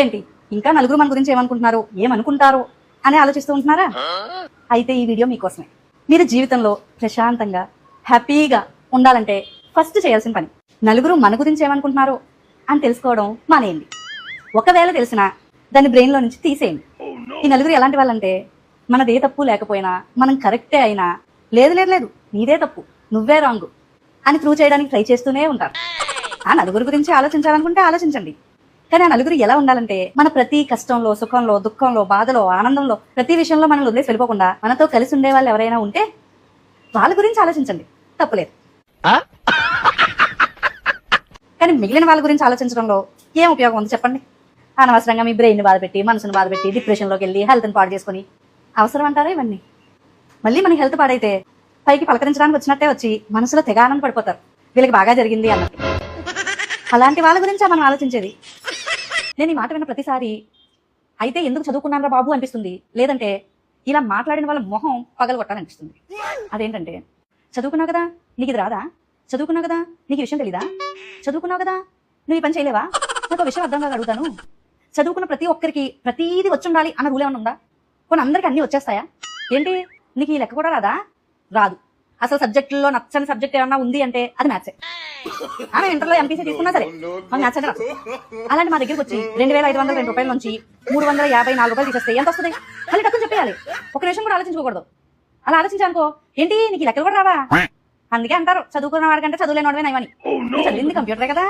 ఏంటి ఇంకా నలుగురు మన గురించి ఏమనుకుంటున్నారు ఏమనుకుంటారు అని ఆలోచిస్తూ ఉంటున్నారా? అయితే ఈ వీడియో మీకోసమే. మీరు జీవితంలో ప్రశాంతంగా హ్యాపీగా ఉండాలంటే ఫస్ట్ చేయాల్సిన పని నలుగురు మన గురించి ఏమనుకుంటున్నారు అని తెలుసుకోవడం మానేయండి. ఒకవేళ తెలిసినా దాన్ని బ్రెయిన్లో నుంచి తీసేయండి. ఈ నలుగురు ఎలాంటి వాళ్ళంటే మనదే తప్పు లేకపోయినా మనం కరెక్టే అయినా లేదు లేదు లేదు నీదే తప్పు నువ్వే రాంగ్ అని ప్రూవ్ చేయడానికి ట్రై చేస్తూనే ఉంటారు. ఆ నలుగురు గురించి ఆలోచించాలనుకుంటే ఆలోచించండి, కానీ ఆ నలుగురు ఎలా ఉండాలంటే మన ప్రతి కష్టంలో సుఖంలో దుఃఖంలో బాధలో ఆనందంలో ప్రతి విషయంలో మనం వదిలేసి వెళ్ళిపోకుండా మనతో కలిసి ఉండే వాళ్ళు ఎవరైనా ఉంటే వాళ్ళ గురించి ఆలోచించండి, తప్పులేదు. కానీ మిగిలిన వాళ్ళ గురించి ఆలోచించడంలో ఏం ఉపయోగం ఉంది చెప్పండి? అనవసరంగా మీ బ్రెయిన్ బాధపెట్టి మనసును బాధపెట్టి డిప్రెషన్లోకి వెళ్ళి హెల్త్ని పాడు చేసుకుని అవసరం అంటారా ఇవన్నీ? మళ్ళీ మన హెల్త్ పాడైతే పైకి పలకరించడానికి వచ్చినట్టే వచ్చి మనసులో తెగ ఆనంద పడిపోతారు, వీళ్ళకి బాగా జరిగింది అన్నట్టు. అలాంటి వాళ్ళ గురించే మనం ఆలోచించేది. నేను ఈ మాట విన్న ప్రతిసారి అయితే ఎందుకు చదువుకున్నానరా బాబు అనిపిస్తుంది, లేదంటే ఇలా మాట్లాడిన వాళ్ళ మొహం పగలగొట్టాలనిపిస్తుంది. అదేంటంటే, చదువుకున్నావు కదా నీకు ఇది రాదా, చదువుకున్నావు కదా నీకు ఈ విషయం తెలీదా, చదువుకున్నావు కదా నువ్వు ఈ పని చేయలేవా, నాకు ఒక విషయం అర్థంగా అడుగుతాను. చదువుకున్న ప్రతి ఒక్కరికి ప్రతిదీ వచ్చి ఉండాలి అన్న రూల్ ఏమన్నా ఉందా? కొన్ని అందరికి అన్నీ వచ్చేస్తాయా ఏంటి? నీకు ఈ లెక్క కూడా రాదా? రాదు. అసలు సబ్జెక్టుల్లో నచ్చని సబ్జెక్ట్ ఏమన్నా ఉంది అంటే అది మ్యాథ్సే. ఆమె ఇంటర్లో ఎంపీసీ తీసుకున్నా సరే మాకు మ్యాథ్స్ అంటే రాదు. అలాంటి మా దగ్గరికి వచ్చి 2502 రూపాయల నుంచి 354 రూపాయలు తీసేస్తే ఎంత వస్తుంది? మళ్ళీ తక్కువ చెప్పేయాలి, ఒక నిమిషం కూడా ఆలోచించుకోకూడదు. అలా ఆలోచించానుకో ఏంటి నీకు ఈ లెక్కలు కూడా రావా? అందుకే అంటారు చదువుకున్న వాడికంటే చదువులేనివాడే నయమని. నువ్వు చదివింది కంప్యూటరే కదా,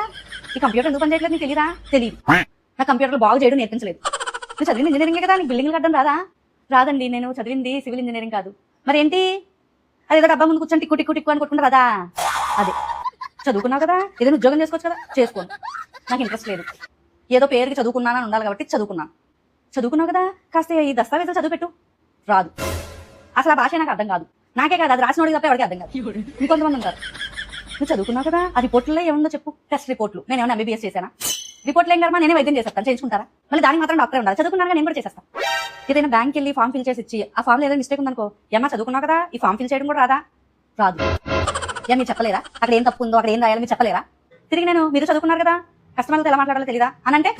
ఈ కంప్యూటర్ ఎందుకు పని చేయట్లేదు నీకు తెలియదా? తెలియదు. నా కంప్యూటర్లు బాగు చేయడం నేర్పించలేదు. నువ్వు చదివింది ఇంజనీరింగే కదా, నీకు బిల్డింగ్లు కట్టడం రాదా? రాదండి, నేను చదివింది సివిల్ ఇంజనీరింగ్ కాదు. మరి ఏంటి? అదేదో డబ్బా ముందు కూర్చొని టిక్కు టిక్కు టిక్కు అని కొట్టుకుంటారు కదా, అదే. చదువుకున్నావు కదా ఏదైనా ఉద్యోగం చేసుకోవచ్చు కదా, చేసుకోను. నాకు ఇంట్రెస్ట్ లేదు, ఏదో పేరుకి చదువుకున్నానని ఉండాలి కాబట్టి చదువుకున్నాను. చదువుకున్నావు కదా కాస్త ఈ దస్తావేజులు చదువు పెట్టు, రాదు. అసలు ఆ భాష నాకు అర్థం కాదు, నాకే కాదు అది రాసినోడికి తప్ప ఎవరికి అర్థం కాదు. ఇంకొంతమంది ఉంటారు, నువ్వు చదువుకున్నావు కదా ఆ రిపోర్ట్లో ఏముందో చెప్పు. టెస్ట్ రిపోర్ట్లు నేను ఏమైనా ఎంబీబీఎస్ చేశానా? రిపోర్ట్లు ఏం కర్మ, నేనే వైద్యం చేస్తాను, చేయించుకుంటారా? మళ్ళీ దానికి మాత్రం డాక్టర్ ఉండాలి, చదువుకున్నాక నేను కూడా చేసేస్తాను. ఏదైనా బ్యాంక్ వెళ్ళి ఫామ్ ఫిల్ చేసి ఇచ్చి ఆ ఫామ్ లో ఏదైనా మిస్టేక్ ఉందనుకో, ఏమన్నా చదువుకున్నావు కదా ఈ ఫామ్ ఫిల్ చేయడం కూడా రాదా? రాదు. మీరు చెప్పలేరా అక్కడ ఏం తప్పు ఉందో, అక్కడ ఏం రాయాలో మీరు చెప్పలేరా? తిరిగి నేను మీరు చదువుకున్నారు కదా కస్టమర్లతో ఎలా మాట్లాడాలో తెలీదా అని అంటే